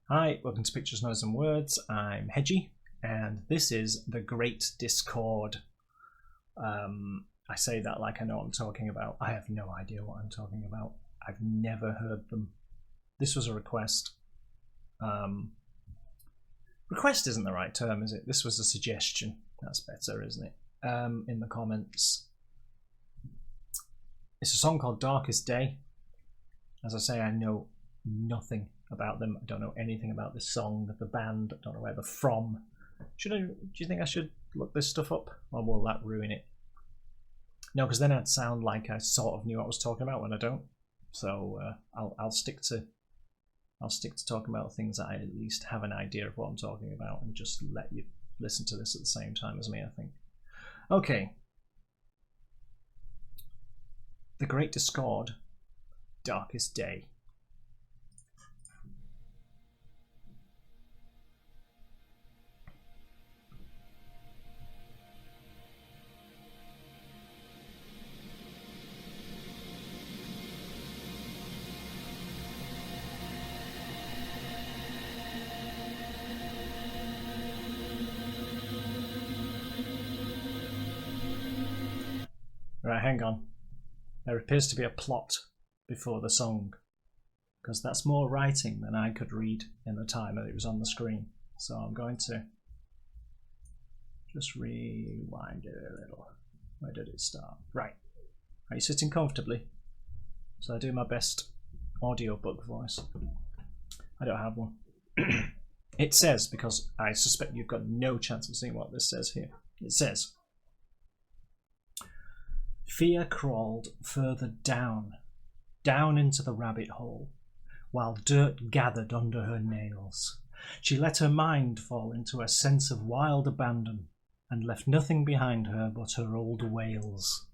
Hi, welcome to Pictures, Noise and Words. I'm Hedgy, and this is The Great Discord. I say that like I know what I'm talking about. I have no idea what I'm talking about. I've never heard them. This was a request. Request isn't the right term, is it? This was a suggestion. That's better, isn't it? In the comments. It's a song called Darkest Day. As I say, I know nothing about them. I don't know anything about this song, the band. I don't know where they're from. Do you think I should look this stuff up, or will that ruin it? No, because then I'd sound like I sort of knew what I was talking about when I don't. So I'll stick to talking about things that I at least have an idea of what I'm talking about, and just let you listen to this at the same time as me, I think. Okay. The Great Discord, Darkest Day. Right, hang on. There appears to be a plot before the song, because that's more writing than I could read in the time that it was on the screen. So I'm going to just rewind it a little. Where did it start? Right. Are you sitting comfortably? So I do my best audiobook voice. I don't have one. It says, because I suspect you've got no chance of seeing what this says here. It says, fear crawled further down into the rabbit hole, while dirt gathered under her nails. She let her mind fall into a sense of wild abandon, and left nothing behind her but her old wails.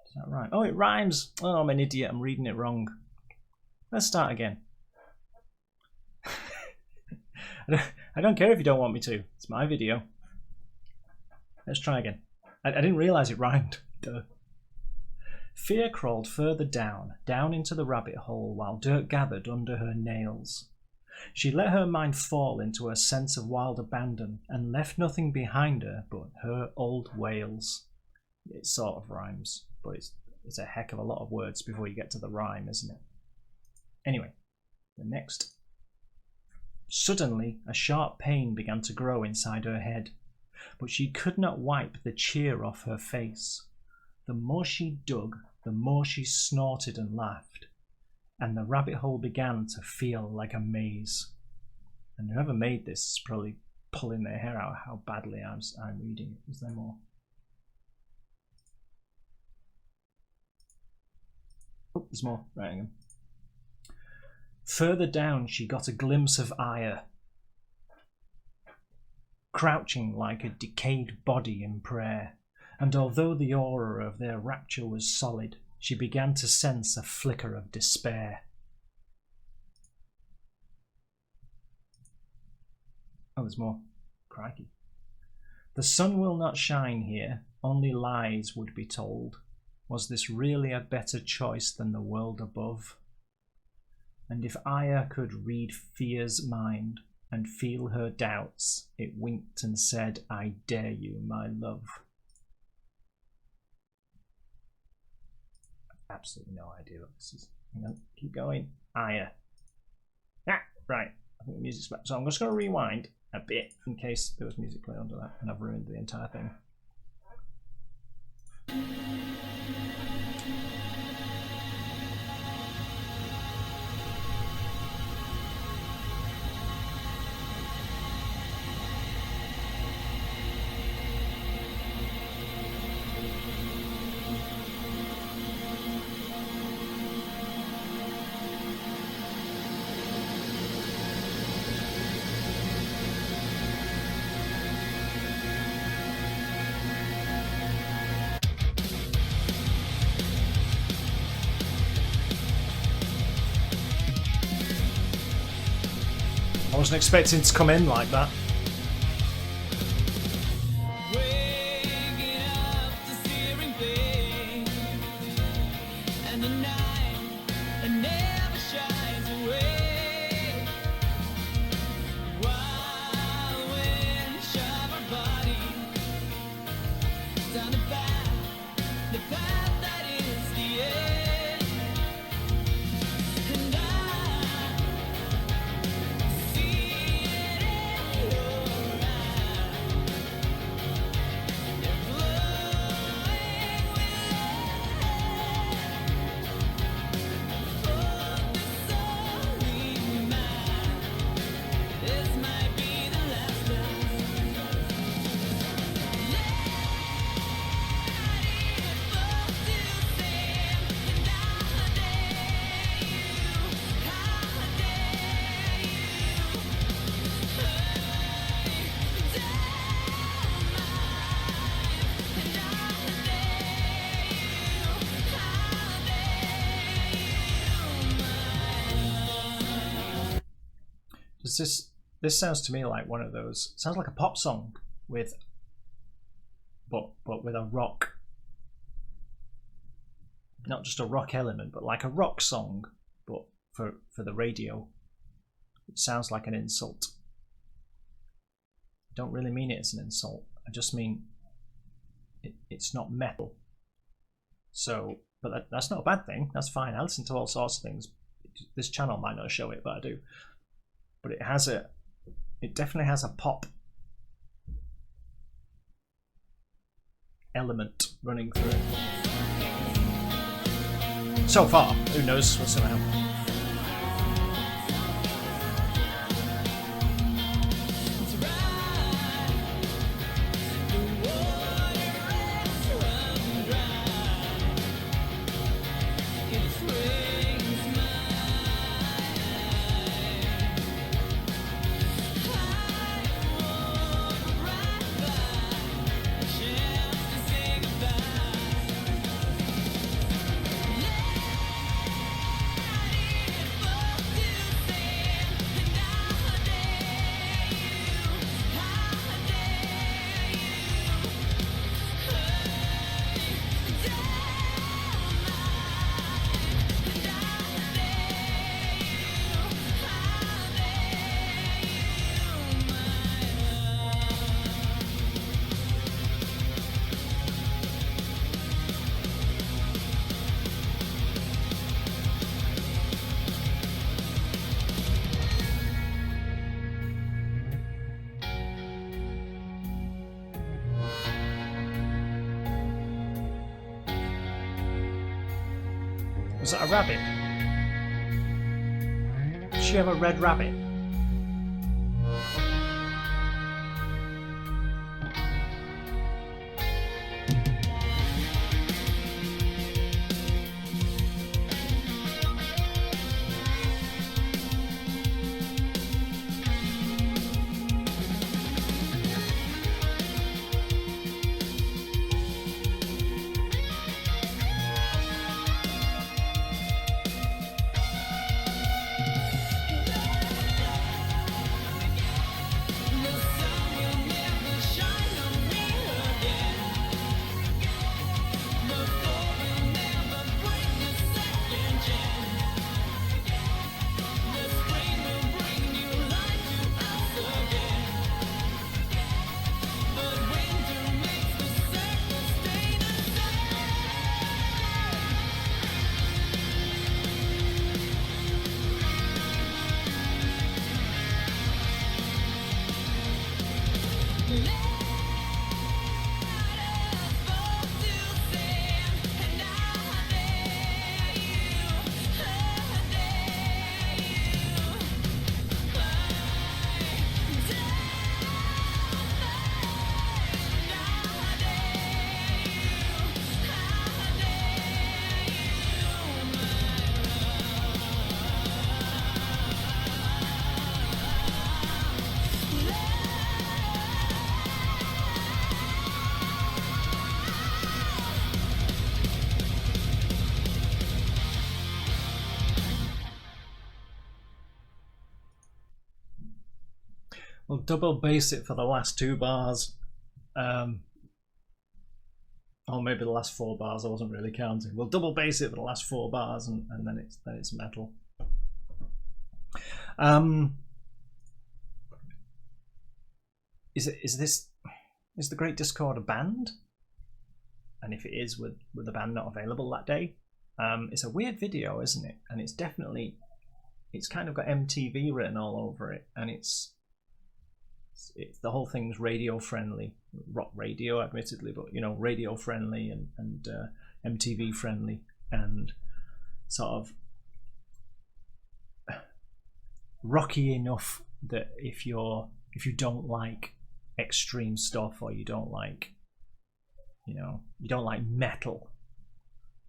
Is that right? Oh, it rhymes! Oh, I'm an idiot, I'm reading it wrong. Let's start again. I don't care if you don't want me to. It's my video. Let's try again. I didn't realise it rhymed. Duh. Fear crawled further down into the rabbit hole, while dirt gathered under her nails. She let her mind fall into a sense of wild abandon, and left nothing behind her but her old wails. It sort of rhymes, but it's a heck of a lot of words before you get to the rhyme, isn't it? Anyway, the next. Suddenly, a sharp pain began to grow inside her head, but she could not wipe the cheer off her face. The more she dug, the more she snorted and laughed, and the rabbit hole began to feel like a maze. And whoever made this is probably pulling their hair out how badly I'm reading it. Is there more? Oh, there's more. Right, hang on. Further down, she got a glimpse of Aya, crouching like a decayed body in prayer, and although the aura of their rapture was solid, she began to sense a flicker of despair. Oh, there's more. Crikey. The sun will not shine here, only lies would be told. Was this really a better choice than the world above? And if Aya could read fear's mind, and feel her doubts, it winked and said, I dare you, my love. Absolutely no idea what this is. Hang on, keep going. Aya. Ah, right. I think the music's back. So I'm just going to rewind a bit in case there was music playing under that and I've ruined the entire thing. I wasn't expecting to come in like that. And the night never shines away. because this sounds to me like one of those. Sounds like a pop song with, but with a rock. Not just a rock element, but like a rock song, but for the radio. It sounds like an insult. I don't really mean it as an insult. I just mean it's not metal. So, but that's not a bad thing. That's fine. I listen to all sorts of things. This channel might not show it, but I do. But it definitely has a pop element running through it. So far, who knows what's going to happen. Was that a rabbit? Does she have a red rabbit? We'll double bass it for the last 2 bars. Or maybe the last 4 bars, I wasn't really counting. We'll double bass it for the last 4 bars and then it's metal. Is the Great Discord a band? And if it is, with the band not available that day, it's a weird video, isn't it? And it's kind of got MTV written all over it, and it's the whole thing's radio friendly, rock radio, admittedly, but radio friendly and MTV friendly, and sort of rocky enough that if you don't like extreme stuff, or you don't like metal,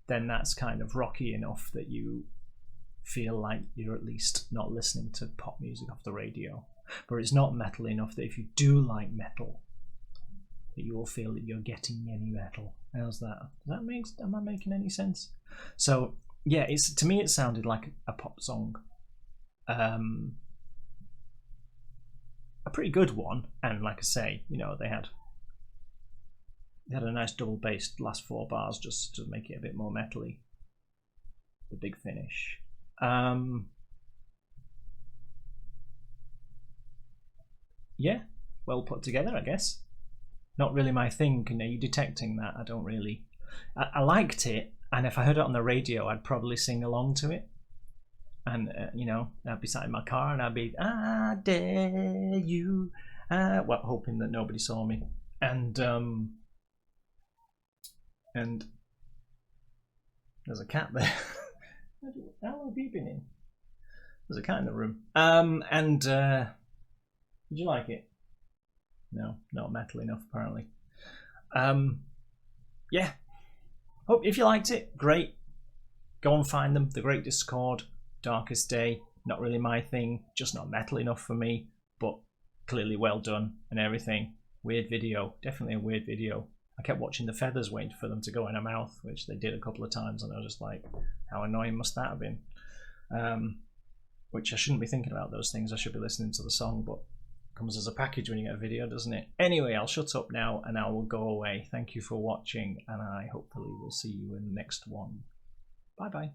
then that's kind of rocky enough that you feel like you're at least not listening to pop music off the radio. But it's not metal enough that if you do like metal, that you will feel that you're getting any metal. How's that? Am I making any sense? So yeah, to me it sounded like a pop song. a pretty good one. And like I say, you know, they had a nice double bassed last 4 bars just to make it a bit more metally. The big finish. Yeah, well put together, I guess. Not really my thing. Are you detecting that? I don't really. I liked it, and if I heard it on the radio, I'd probably sing along to it. And you know, I'd be sat in my car and I'd be, I dare you, well, hoping that nobody saw me. And there's a cat there. How long have you been in? There's a cat in the room. Did you like it? No, not metal enough apparently. Yeah. Hope if you liked it, great. Go and find them. The Great Discord, Darkest Day. Not really my thing, just not metal enough for me, but clearly well done and everything. Weird video, definitely a weird video. I kept watching the feathers waiting for them to go in her mouth, which they did a couple of times, and I was just like, how annoying must that have been? Which I shouldn't be thinking about those things. I should be listening to the song, but it comes as a package when you get a video, doesn't it? Anyway, I'll shut up now and I will go away. Thank you for watching, and I hopefully will see you in the next one. Bye bye.